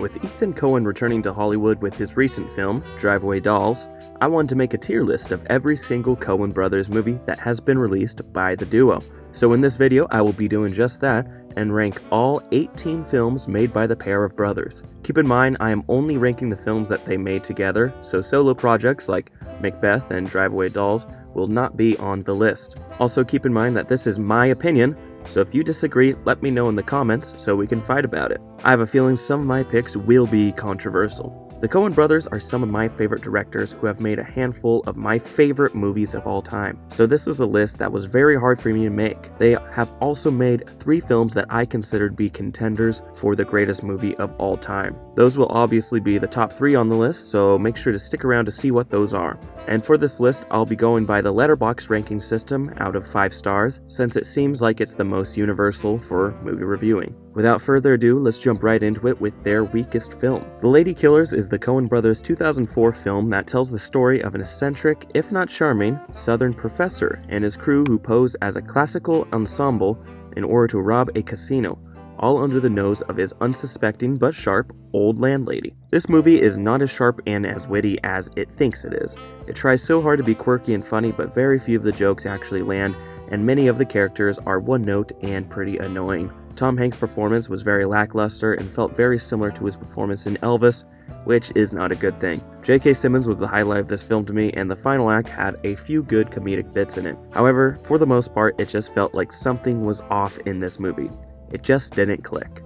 With Ethan Coen returning to Hollywood with his recent film, Drive-Away Dolls, I wanted to make a tier list of every single Coen Brothers movie that has been released by the duo. So in this video, I will be doing just that and rank all 18 films made by the pair of brothers. Keep in mind, I am only ranking the films that they made together, so solo projects like Macbeth and Drive-Away Dolls will not be on the list. Also keep in mind that this is my opinion, so if you disagree, let me know in the comments so we can fight about it. I have a feeling some of my picks will be controversial. The Coen brothers are some of my favorite directors who have made a handful of my favorite movies of all time, so this was a list that was very hard for me to make. They have also made 3 films that I consider to be contenders for the greatest movie of all time. Those will obviously be the top 3 on the list, so make sure to stick around to see what those are. And for this list, I'll be going by the Letterboxd ranking system out of 5 stars, since it seems like it's the most universal for movie reviewing. Without further ado, let's jump right into it with their weakest film. The Lady Killers is the Coen brothers' 2004 film that tells the story of an eccentric, if not charming, Southern professor and his crew who pose as a classical ensemble in order to rob a casino, all under the nose of his unsuspecting but sharp old landlady. This movie is not as sharp and as witty as it thinks it is. It tries so hard to be quirky and funny, but very few of the jokes actually land, and many of the characters are one note and pretty annoying. Tom Hanks' performance was very lackluster and felt very similar to his performance in Elvis, which is not a good thing. J.K. Simmons was the highlight of this film to me, and the final act had a few good comedic bits in it. However, for the most part, it just felt like something was off in this movie. It just didn't click.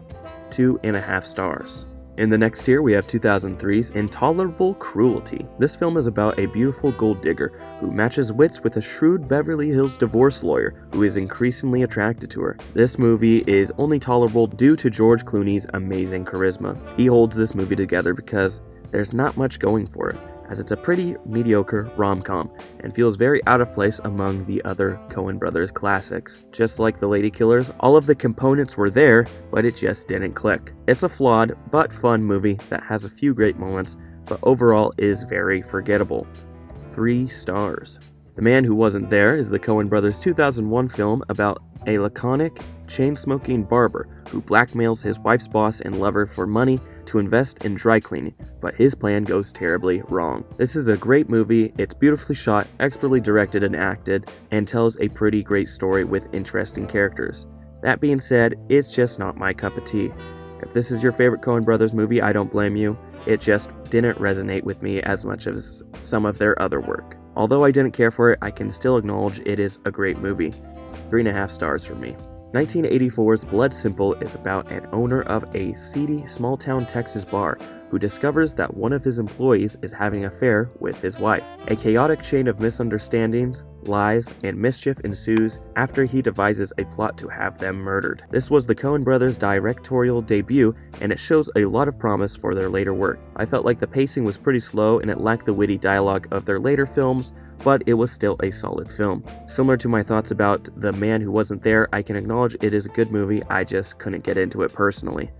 2.5 stars. In the next tier, we have 2003's Intolerable Cruelty. This film is about a beautiful gold digger who matches wits with a shrewd Beverly Hills divorce lawyer who is increasingly attracted to her. This movie is only tolerable due to George Clooney's amazing charisma. He holds this movie together because there's not much going for it, as it's a pretty mediocre rom-com and feels very out of place among the other Coen brothers classics. Just like The Lady Killers, all of the components were there, but it just didn't click. It's a flawed but fun movie that has a few great moments, but overall is very forgettable. 3 stars. The Man Who Wasn't There is the Coen brothers' 2001 film about a laconic, chain-smoking barber who blackmails his wife's boss and lover for money to invest in dry cleaning, but his plan goes terribly wrong. This is a great movie. It's beautifully shot, expertly directed and acted, and tells a pretty great story with interesting characters. That being said, it's just not my cup of tea. If this is your favorite Coen brothers movie, I don't blame you. It just didn't resonate with me as much as some of their other work. Although I didn't care for it, I can still acknowledge it is a great movie. 3.5 stars for me. 1984's Blood Simple is about an owner of a seedy small-town Texas bar who discovers that one of his employees is having an affair with his wife. A chaotic chain of misunderstandings, lies, and mischief ensues after he devises a plot to have them murdered. This was the Coen brothers' directorial debut, and it shows a lot of promise for their later work. I felt like the pacing was pretty slow and it lacked the witty dialogue of their later films, but it was still a solid film. Similar to my thoughts about The Man Who Wasn't There, I can acknowledge it is a good movie, I just couldn't get into it personally.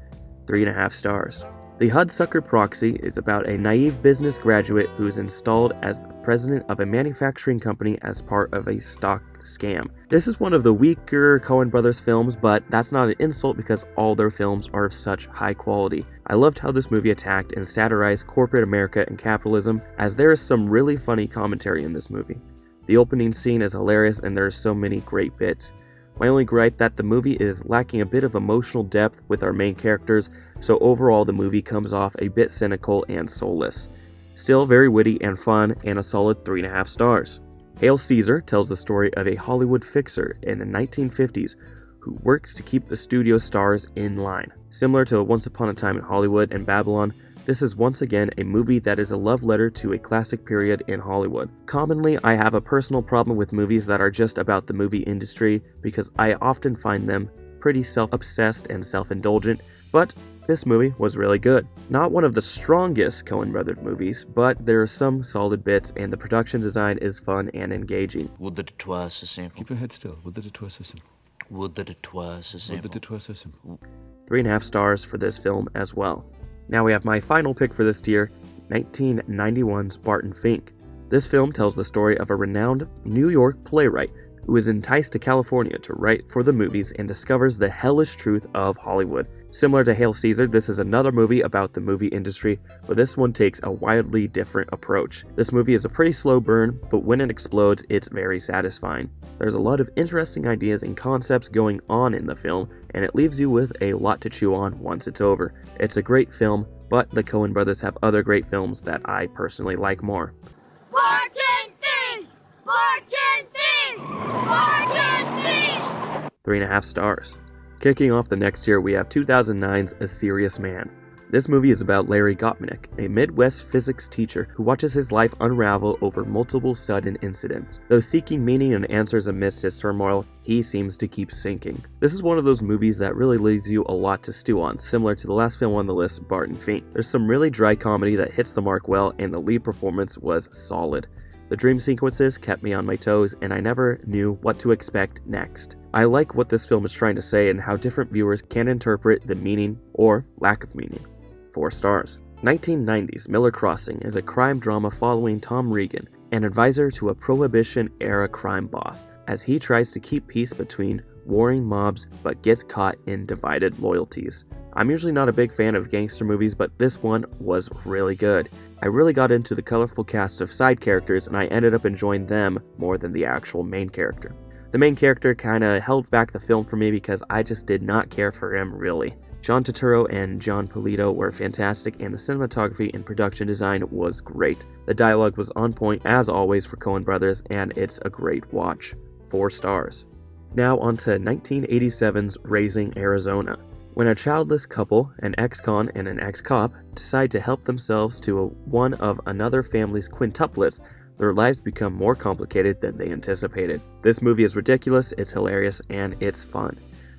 3.5 stars. The Hudsucker Proxy is about a naive business graduate who is installed as the president of a manufacturing company as part of a stock scam. This is one of the weaker Coen brothers films, but that's not an insult because all their films are of such high quality. I loved how this movie attacked and satirized corporate America and capitalism, as there is some really funny commentary in this movie. The opening scene is hilarious and there are so many great bits. My only gripe that the movie is lacking a bit of emotional depth with our main characters, so overall the movie comes off a bit cynical and soulless. Still very witty and fun, and a solid 3.5 stars. Hail Caesar tells the story of a Hollywood fixer in the 1950s who works to keep the studio stars in line. Similar to Once Upon a Time in Hollywood and Babylon, this is once again a movie that is a love letter to a classic period in Hollywood. Commonly, I have a personal problem with movies that are just about the movie industry because I often find them pretty self-obsessed and self-indulgent, but this movie was really good. Not one of the strongest Coen Brothers movies, but there are some solid bits and the production design is fun and engaging. Would that it were so simple. Keep your head still. Would that it were so simple. Would that it were so simple. Would that it were so simple. 3.5 stars for this film as well. Now we have my final pick for this tier, 1991's Barton Fink. This film tells the story of a renowned New York playwright who is enticed to California to write for the movies and discovers the hellish truth of Hollywood. Similar to Hail Caesar, this is another movie about the movie industry, but this one takes a wildly different approach. This movie is a pretty slow burn, but when it explodes, it's very satisfying. There's a lot of interesting ideas and concepts going on in the film, and it leaves you with a lot to chew on once it's over. It's a great film, but the Coen brothers have other great films that I personally like more. Barton Fink! Barton Fink! Barton Fink! 3.5 stars. Kicking off the next year, we have 2009's A Serious Man. This movie is about Larry Gottmanick, a Midwest physics teacher who watches his life unravel over multiple sudden incidents. Though seeking meaning and answers amidst his turmoil, he seems to keep sinking. This is one of those movies that really leaves you a lot to stew on, similar to the last film on the list, Barton Fink. There's some really dry comedy that hits the mark well, and the lead performance was solid. The dream sequences kept me on my toes, and I never knew what to expect next. I like what this film is trying to say and how different viewers can interpret the meaning or lack of meaning. 4 stars. 1990's Miller Crossing is a crime drama following Tom Regan, an advisor to a Prohibition-era crime boss, as he tries to keep peace between warring mobs but gets caught in divided loyalties. I'm usually not a big fan of gangster movies, but this one was really good. I really got into the colorful cast of side characters, and I ended up enjoying them more than the actual main character. The main character kinda held back the film for me because I just did not care for him really. John Turturro and John Polito were fantastic, and the cinematography and production design was great. The dialogue was on point as always for Coen Brothers, and it's a great watch. 4 stars. Now onto 1987's Raising Arizona. When a childless couple, an ex-con and an ex-cop, decide to help themselves to one of another family's quintuplets, their lives become more complicated than they anticipated. This movie is ridiculous, it's hilarious, and it's fun.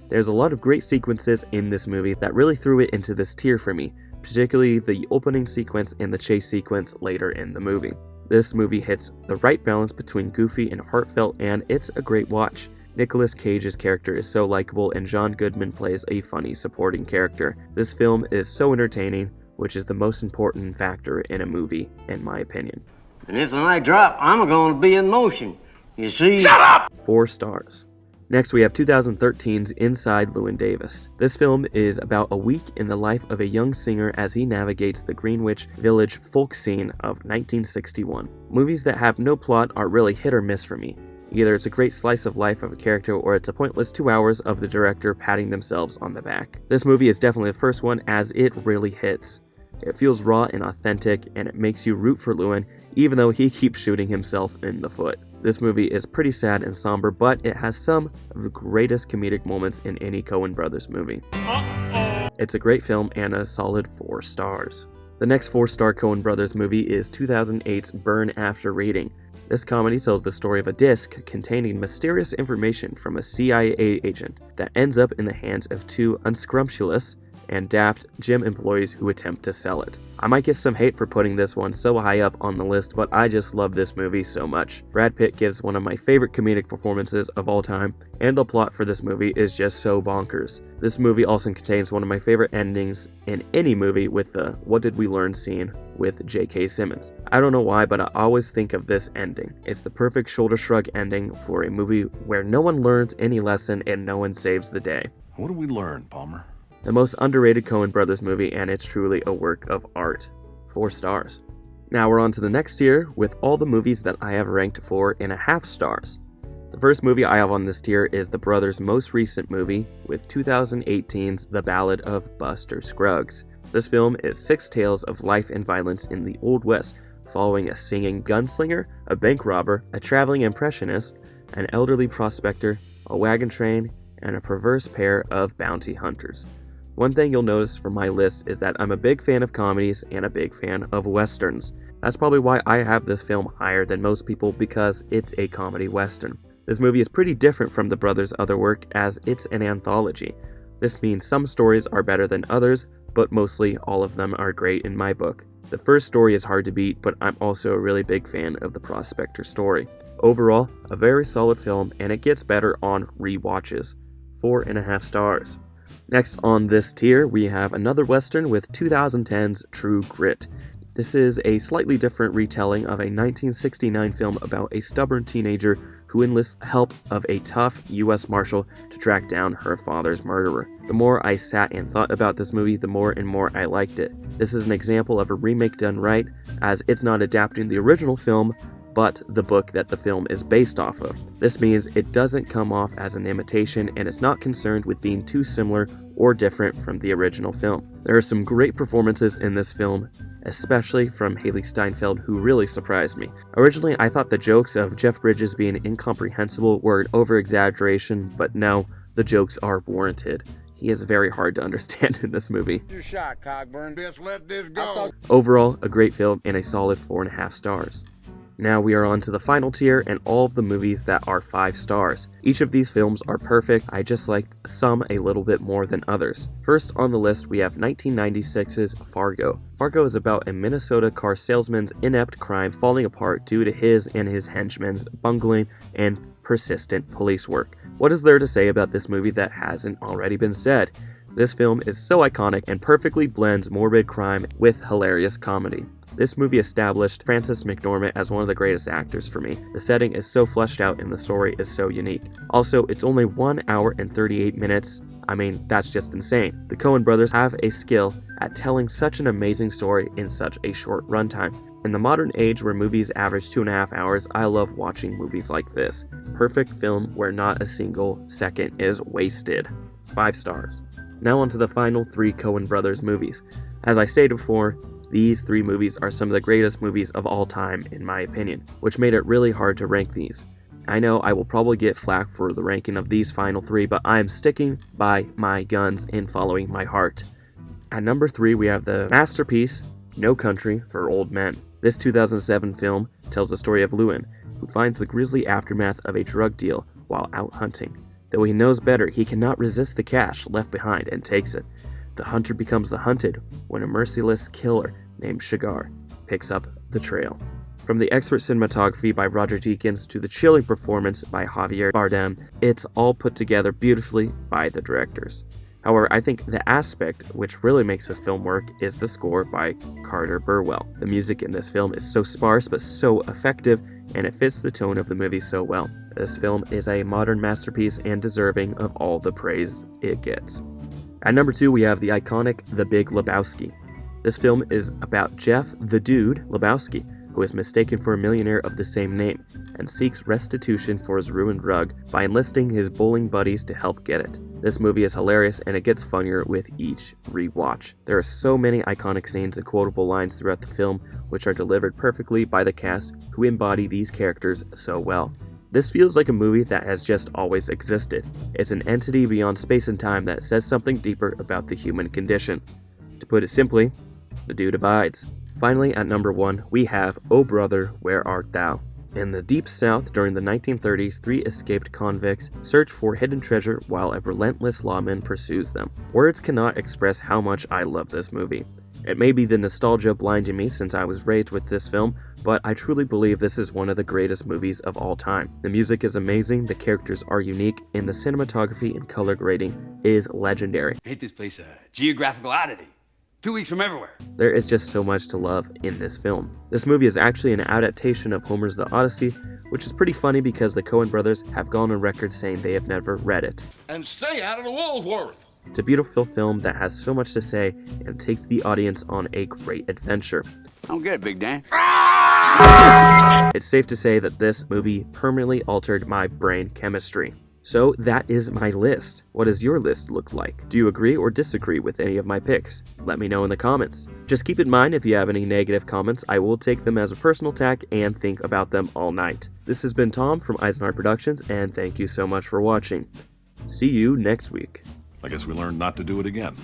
There's a lot of great sequences in this movie that really threw it into this tier for me, particularly the opening sequence and the chase sequence later in the movie. This movie hits the right balance between goofy and heartfelt, and it's a great watch. Nicolas Cage's character is so likable, and John Goodman plays a funny supporting character. This film is so entertaining, which is the most important factor in a movie, in my opinion. And if I drop, I'm going to be in motion. You see? Shut up! 4 stars. Next, we have 2013's Inside Llewyn Davis. This film is about a week in the life of a young singer as he navigates the Greenwich Village folk scene of 1961. Movies that have no plot are really hit or miss for me. Either it's a great slice of life of a character, or it's a pointless 2 hours of the director patting themselves on the back. This movie is definitely the first one, as it really hits. It feels raw and authentic, and it makes you root for Llewyn, even though he keeps shooting himself in the foot. This movie is pretty sad and somber, but it has some of the greatest comedic moments in any Coen Brothers movie. It's a great film and a solid 4 stars. The next 4-star Coen Brothers movie is 2008's Burn After Reading. This comedy tells the story of a disc containing mysterious information from a CIA agent that ends up in the hands of 2 unscrumptious and daft gym employees who attempt to sell it. I might get some hate for putting this one so high up on the list, but I just love this movie so much. Brad Pitt gives one of my favorite comedic performances of all time, and the plot for this movie is just so bonkers. This movie also contains one of my favorite endings in any movie, with the "What Did We Learn" scene with J.K. Simmons. I don't know why, but I always think of this ending. It's the perfect shoulder shrug ending for a movie where no one learns any lesson and no one saves the day. What did we learn, Palmer? The most underrated Coen Brothers movie, and it's truly a work of art. 4 stars. Now we're on to the next tier with all the movies that I have ranked 4.5 stars. The first movie I have on this tier is the brothers' most recent movie, with 2018's The Ballad of Buster Scruggs. This film is 6 tales of life and violence in the Old West, following a singing gunslinger, a bank robber, a traveling impressionist, an elderly prospector, a wagon train, and a perverse pair of bounty hunters. One thing you'll notice from my list is that I'm a big fan of comedies and a big fan of westerns. That's probably why I have this film higher than most people, because it's a comedy western. This movie is pretty different from the brothers' other work, as it's an anthology. This means some stories are better than others, but mostly all of them are great in my book. The first story is hard to beat, but I'm also a really big fan of the prospector story. Overall, a very solid film, and it gets better on rewatches. 4.5 stars. Next on this tier, we have another western with 2010's True Grit. This is a slightly different retelling of a 1969 film about a stubborn teenager who enlists the help of a tough U.S. Marshal to track down her father's murderer. The more I sat and thought about this movie, the more and more I liked it. This is an example of a remake done right, as it's not adapting the original film, but the book that the film is based off of. This means it doesn't come off as an imitation, and it's not concerned with being too similar or different from the original film. There are some great performances in this film, especially from Haley Steinfeld, who really surprised me. Originally, I thought the jokes of Jeff Bridges being incomprehensible were an over-exaggeration, but no, the jokes are warranted. He is very hard to understand in this movie. Your shot, Cogburn. Just let this go. Overall, a great film and a solid 4.5 stars. Now we are on to the final tier and all of the movies that are 5 stars. Each of these films are perfect, I just liked some a little bit more than others. First on the list we have 1996's Fargo. Fargo is about a Minnesota car salesman's inept crime falling apart due to his and his henchmen's bungling and persistent police work. What is there to say about this movie that hasn't already been said? This film is so iconic and perfectly blends morbid crime with hilarious comedy. This movie established Frances McDormand as one of the greatest actors for me. The setting is so fleshed out and the story is so unique. Also, it's only 1 hour and 38 minutes. I mean, that's just insane. The Coen brothers have a skill at telling such an amazing story in such a short runtime. In the modern age where movies average 2.5 hours, I love watching movies like this. Perfect film where not a single second is wasted. 5 stars. Now on to the final 3 Coen brothers movies. As I stated before, these 3 movies are some of the greatest movies of all time in my opinion, which made it really hard to rank these. I know I will probably get flack for the ranking of these final 3, but I am sticking by my guns and following my heart. At number 3 we have the masterpiece, No Country for Old Men. This 2007 film tells the story of Leenan, who finds the grisly aftermath of a drug deal while out hunting. Though he knows better, he cannot resist the cash left behind and takes it. The hunter becomes the hunted when a merciless killer named Shigar picks up the trail. From the expert cinematography by Roger Deakins to the chilling performance by Javier Bardem, it's all put together beautifully by the directors. However, I think the aspect which really makes this film work is the score by Carter Burwell. The music in this film is so sparse but so effective, and it fits the tone of the movie so well. This film is a modern masterpiece and deserving of all the praise it gets. At number 2 we have the iconic The Big Lebowski. This film is about Jeff the Dude Lebowski, who is mistaken for a millionaire of the same name, and seeks restitution for his ruined rug by enlisting his bowling buddies to help get it. This movie is hilarious and it gets funnier with each rewatch. There are so many iconic scenes and quotable lines throughout the film which are delivered perfectly by the cast who embody these characters so well. This feels like a movie that has just always existed. It's an entity beyond space and time that says something deeper about the human condition. To put it simply, the dude abides. Finally, at number 1, we have Oh Brother, Where Art Thou? In the Deep South during the 1930s, 3 escaped convicts search for hidden treasure while a relentless lawman pursues them. Words cannot express how much I love this movie. It may be the nostalgia blinding me since I was raised with this film, but I truly believe this is one of the greatest movies of all time. The music is amazing, the characters are unique, and the cinematography and color grading is legendary. Ain't this place a geographical oddity? 2 weeks from everywhere. There is just so much to love in this film. This movie is actually an adaptation of Homer's The Odyssey, which is pretty funny because the Coen brothers have gone on record saying they have never read it. And stay out of the Woolsworth. It's a beautiful film that has so much to say and takes the audience on a great adventure. I don't get it, Big Dan. It's safe to say that this movie permanently altered my brain chemistry. So that is my list. What does your list look like? Do you agree or disagree with any of my picks? Let me know in the comments. Just keep in mind if you have any negative comments, I will take them as a personal attack and think about them all night. This has been Tom from Eisenhart Productions, and thank you so much for watching. See you next week. I guess we learned not to do it again.